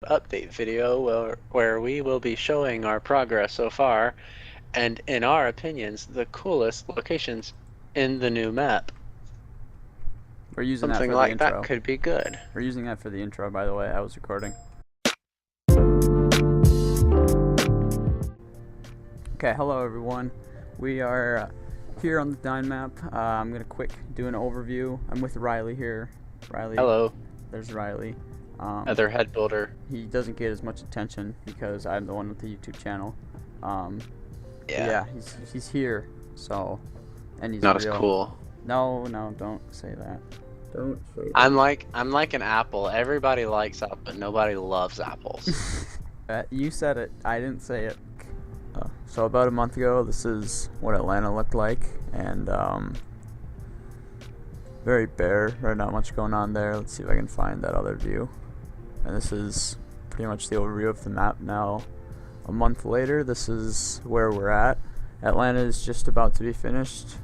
update video where we will be showing our progress so far and, in our opinions, the coolest locations in the new map. We're using that Something for the like that intro. could be good. We're using that for the intro, by the way. I was recording. Okay, hello everyone. We are here on the TMD Map. I'm gonna quick do an overview. I'm with Riley here. Riley. Hello. There's Riley. Other head builder. He doesn't get as much attention because I'm the one with the YouTube channel. Yeah. He's here. So, and he's Not real. as cool. No, don't say that. Don't say that. I'm like an apple. Everybody likes apples, but nobody loves apples. You said it. I didn't say it. So about a month ago, this is what Atlanta looked like, and very bare. There's not much going on there. Let's see if I can find that other view. And this is pretty much the overview of the map now. A month later, this is where we're at. Atlanta is just about to be finished.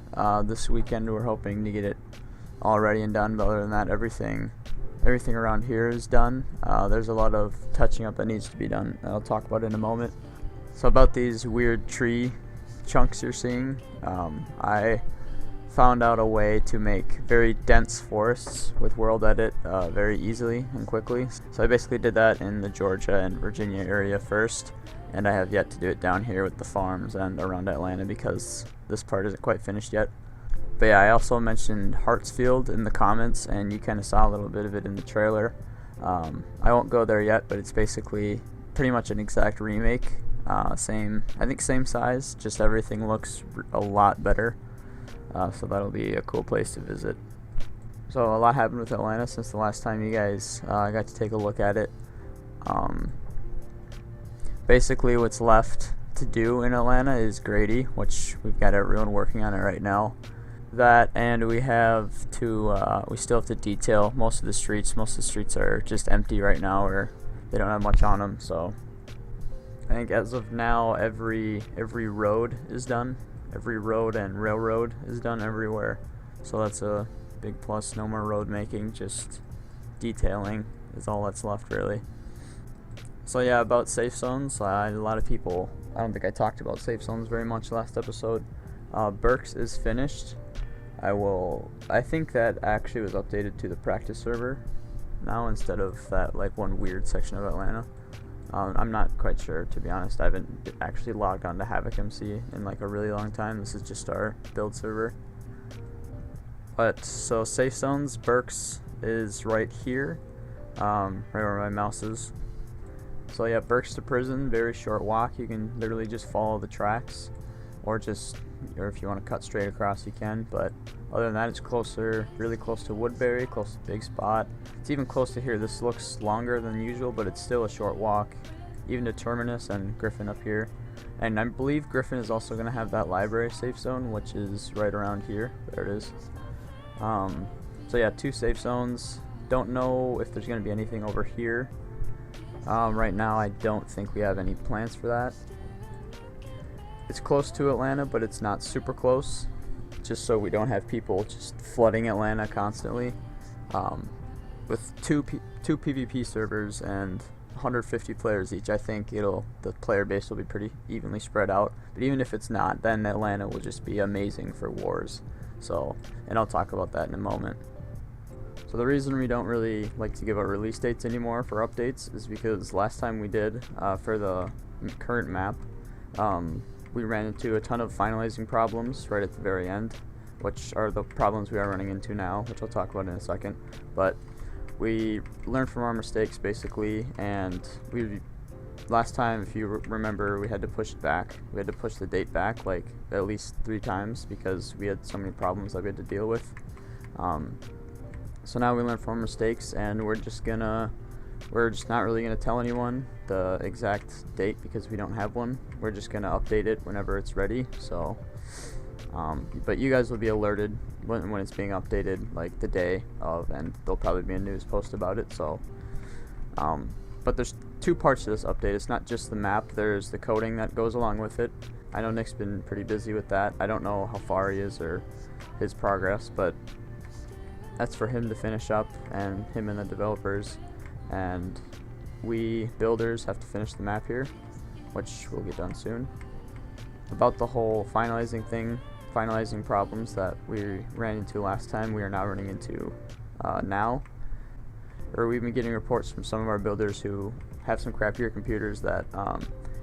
This weekend, we're hoping to get it all ready and done. But other than that, everything around here is done. There's a lot of touching up that needs to be done. I'll talk about it in a moment. So about these weird tree chunks you're seeing, I found out a way to make very dense forests with World Edit very easily and quickly. So I basically did that in the Georgia and Virginia area first, and I have yet to do it down here with the farms and around Atlanta because this part isn't quite finished yet. But yeah, I also mentioned Hartsfield in the comments, and you kind of saw a little bit of it in the trailer. I won't go there yet, but it's basically pretty much an exact remake. I think same size, just everything looks a lot better. So that'll be a cool place to visit. So a lot happened with Atlanta since the last time you guys got to take a look at it. Basically what's left to do in Atlanta is Grady, which we've got everyone working on it right now. That, and we still have to detail most of the streets. Most of the streets are just empty right now, or they don't have much on them. So I think as of now, every road is done. Every road and railroad is done everywhere. So that's a big plus. No more road making, just detailing is all that's left really. So yeah, about safe zones, a lot of people, I don't think I talked about safe zones very much last episode. Berks is finished. I think that actually was updated to the practice server now instead of that like one weird section of Atlanta. I'm not quite sure, to be honest. I haven't actually logged on to Havoc MC in like a really long time. This is just our build server. But so safe zones, Berks is right here, right where my mouse is. So yeah, Berks to prison, very short walk. You can literally just follow the tracks, or if you want to cut straight across, you can. But other than that, it's closer, really close to Woodbury, close to Big Spot. It's even close to here. This looks longer than usual, but it's still a short walk, even to Terminus and Griffin up here. And I believe Griffin is also going to have that library safe zone, which is right around here. There it is. So yeah, 2 safe zones. Don't know if there's going to be anything over here. Right now, I don't think we have any plans for that. It's close to Atlanta, but it's not super close, just so we don't have people just flooding Atlanta constantly. With two PvP servers and 150 players each, I think the player base will be pretty evenly spread out. But even if it's not, then Atlanta will just be amazing for wars. So, and I'll talk about that in a moment. So the reason we don't really like to give out release dates anymore for updates is because last time we did, for the current map, we ran into a ton of finalizing problems right at the very end, which are the problems we are running into now, which I'll talk about in a second. But we learned from our mistakes basically, and last time, if you remember, we had to push it back. We had to push the date back like at least 3 times because we had so many problems that we had to deal with. So now we learned from our mistakes, and we're just not really gonna tell anyone the exact date because we don't have one. We're just gonna update it whenever it's ready. So, but you guys will be alerted when it's being updated, like the day of, and there'll probably be a news post about it. So, but there's 2 parts to this update. It's not just the map. There's the coding that goes along with it. I know Nick's been pretty busy with that. I don't know how far he is or his progress, but that's for him to finish up, and him and the developers. And we builders have to finish the map here, which will get done soon. About the whole finalizing problems that we ran into last time, we are now running into now. Or we've been getting reports from some of our builders who have some crappier computers that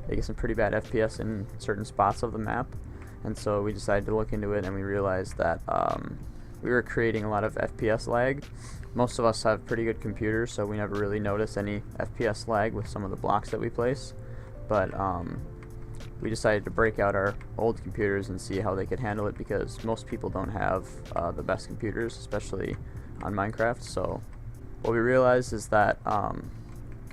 they get some pretty bad FPS in certain spots of the map, and so we decided to look into it, and we realized that we were creating a lot of FPS lag. Most of us have pretty good computers, so we never really notice any FPS lag with some of the blocks that we place, but we decided to break out our old computers and see how they could handle it, because most people don't have the best computers, especially on Minecraft. So what we realized is that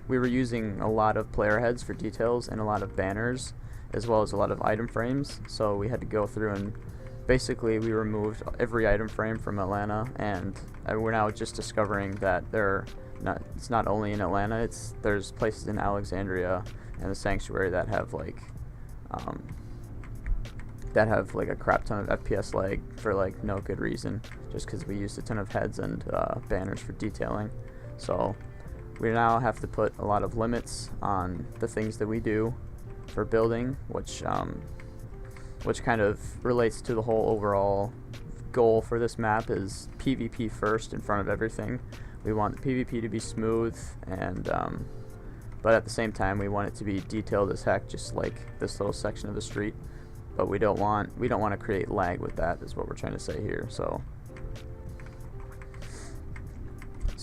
we were using a lot of player heads for details and a lot of banners, as well as a lot of item frames. So we had to go through and basically we removed every item frame from Atlanta, and we're now just discovering that it's not only in Atlanta, there's places in Alexandria and the Sanctuary that have like a crap ton of FPS lag for like no good reason, just because we used a ton of heads and banners for detailing. So we now have to put a lot of limits on the things that we do for building, which kind of relates to the whole overall goal for this map is PvP first in front of everything. We want the PvP to be smooth, and but at the same time we want it to be detailed as heck, just like this little section of the street. But we don't want to create lag with that, is what we're trying to say here. So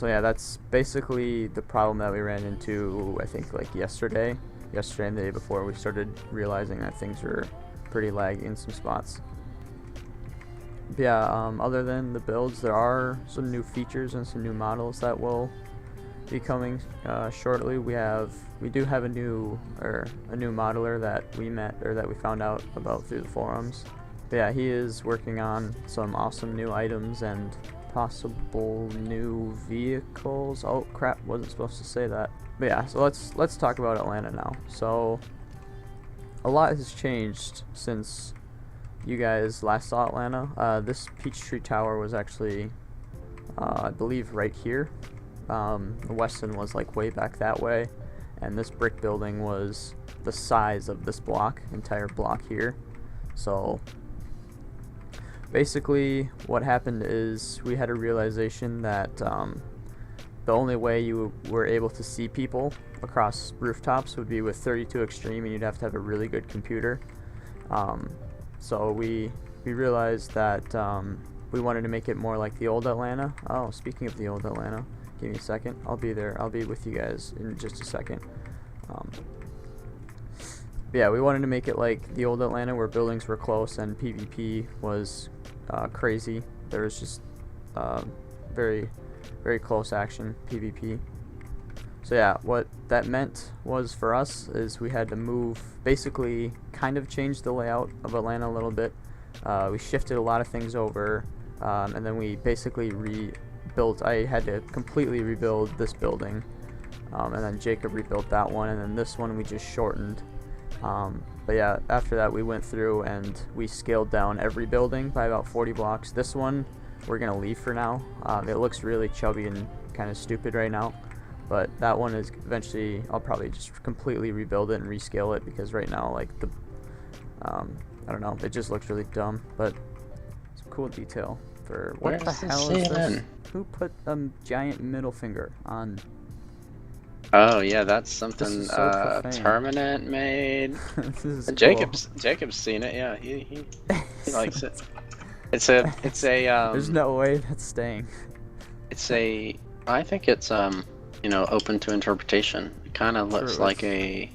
yeah, that's basically the problem that we ran into, I think, like yesterday and the day before. We started realizing that things were pretty laggy in some spots. But yeah, other than the builds, there are some new features and some new models that will be coming shortly. We do have a new modeler that we found out about through the forums. But yeah, he is working on some awesome new items and possible new vehicles. Oh crap, wasn't supposed to say that. But yeah, so let's talk about Atlanta now. So a lot has changed since you guys last saw Atlanta. This Peachtree Tower was actually I believe right here. The Weston was like way back that way, and this brick building was the size of this entire block here. So basically what happened is we had a realization that the only way you were able to see people across rooftops would be with 32 extreme, and you'd have to have a really good computer. So we realized that we wanted to make it more like the old Atlanta. Oh, speaking of the old Atlanta, give me a second. I'll be there. I'll be with you guys in just a second. Yeah, we wanted to make it like the old Atlanta, where buildings were close and PvP was crazy. There was just very, very close action PvP. So yeah, what that meant was for us is we had to basically kind of change the layout of Atlanta a little bit. We shifted a lot of things over, and then we basically rebuilt. I had to completely rebuild this building, and then Jacob rebuilt that one, and then this one we just shortened. But yeah, after that we went through and we scaled down every building by about 40 blocks. This one we're gonna leave for now. It looks really chubby and kind of stupid right now, but that one is eventually I'll probably just completely rebuild it and rescale it, because right now like I don't know, it just looks really dumb. But it's a cool detail for what the hell is this? Who put a giant middle finger on? Oh yeah, that's something This is so profane. Terminant made. This is Jacob's seen it. Yeah, he likes it. It's a There's no way that's staying. I think it's open to interpretation. It kind of looks like a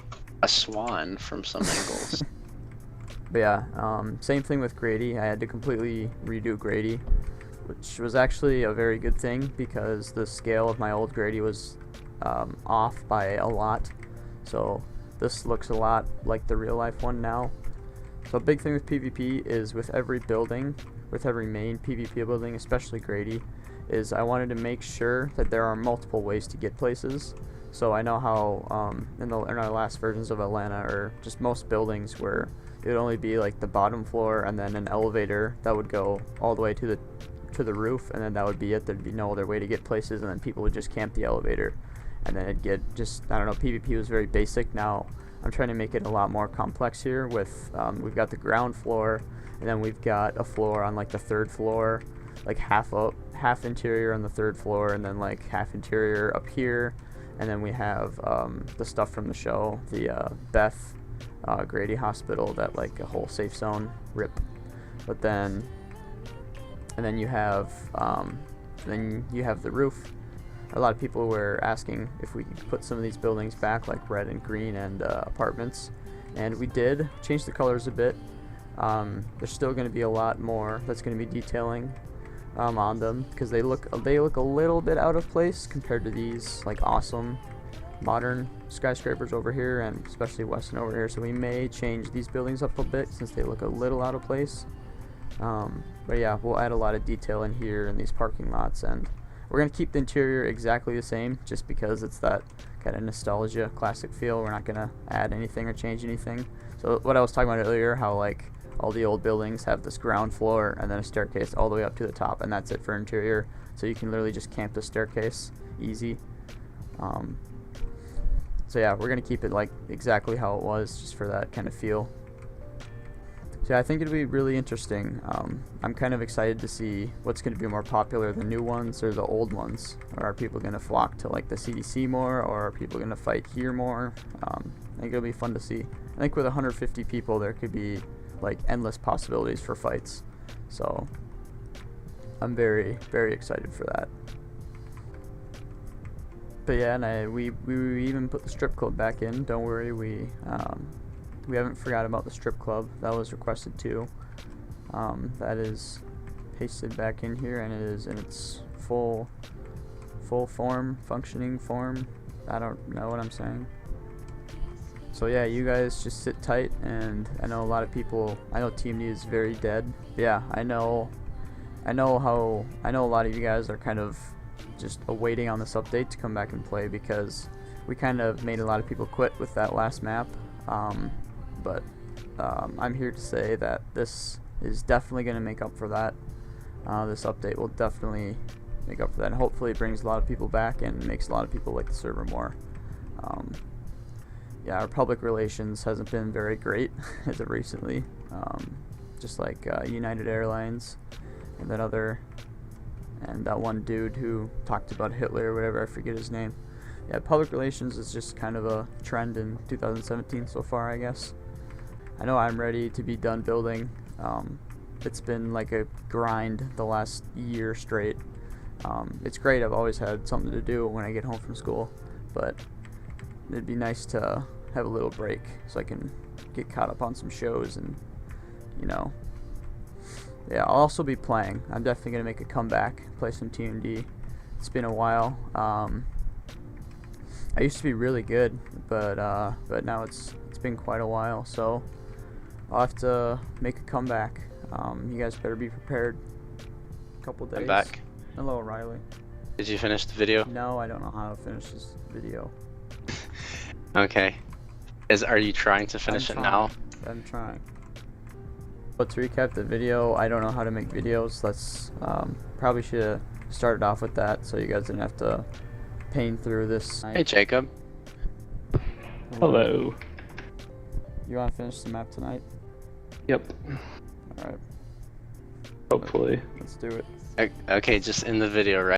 swan from some angles. But yeah, same thing with Grady. I had to completely redo Grady, which was actually a very good thing, because the scale of my old Grady was off by a lot. So this looks a lot like the real life one now. So a big thing with PvP is with every building, with every main PvP building, especially Grady, is I wanted to make sure that there are multiple ways to get places. So I know how in our last versions of Atlanta, or just most buildings, where it would only be like the bottom floor and then an elevator that would go all the way to the roof, and then that would be it. There'd be no other way to get places, and then people would just camp the elevator. and then it'd get just, I don't know, PvP was very basic. Now I'm trying to make it a lot more complex here with, we've got the ground floor, and then we've got a floor on like the third floor, like half up, half interior on the third floor, and then like half interior up here, and then we have the stuff from the show, the Beth Grady Hospital, that like a whole safe zone rip. But then, and then you have the roof. A lot of people were asking if we could put some of these buildings back, like red and green and apartments, and we did change the colors a bit. There's still going to be a lot more that's going to be detailing on them, because they look a little bit out of place compared to these like awesome modern skyscrapers over here, and especially Weston over here. So we may change these buildings up a bit since they look a little out of place. But yeah, we'll add a lot of detail in here in these parking lots, and we're going to keep the interior exactly the same just because it's that kind of nostalgia, classic feel. We're not going to add anything or change anything. So what I was talking about earlier, how like all the old buildings have this ground floor and then a staircase all the way up to the top, and that's it for interior. So you can literally just camp the staircase easy. So yeah, we're going to keep it like exactly how it was, just for that kind of feel. So yeah, I think it'll be really interesting. I'm kind of excited to see what's going to be more popular, the new ones or the old ones. Or are people going to flock to like the CDC more, or are people going to fight here more? I think it'll be fun to see. I think with 150 people, there could be like endless possibilities for fights. So I'm very, very excited for that. But yeah, and we even put the strip club back in. Don't worry, we haven't forgot about the strip club. That was requested too. That is pasted back in here, and it is in its full form, functioning form. I don't know what I'm saying. So yeah, you guys just sit tight, and I know a lot of people, I know TMD is very dead. Yeah, I know a lot of you guys are kind of just awaiting on this update to come back and play, because we kind of made a lot of people quit with that last map. But I'm here to say that this is definitely going to make up for that. This update will definitely make up for that, and hopefully it brings a lot of people back and makes a lot of people like the server more. Yeah, our public relations hasn't been very great as of recently, just like United Airlines and that one dude who talked about Hitler or whatever, I forget his name. Yeah, public relations is just kind of a trend in 2017 so far, I guess. I know I'm ready to be done building. It's been like a grind the last year straight. It's great, I've always had something to do when I get home from school, but it'd be nice to have a little break so I can get caught up on some shows, and yeah, I'll also be playing. I'm definitely going to make a comeback, play some TMD. It's been a while. I used to be really good, but now it's been quite a while, so I'll have to make a comeback. You guys better be prepared. A couple days. I'm back. Hello, Riley. Did you finish the video? No, I don't know how to finish this video. Okay. Are you trying to finish it now? I'm trying. But to recap the video, I don't know how to make videos. Let's probably should have started off with that, so you guys didn't have to pain through this. Hey, Jacob. Hello. You want to finish the map tonight? Yep. Alright. Hopefully. Let's do it. Okay, just in the video, right?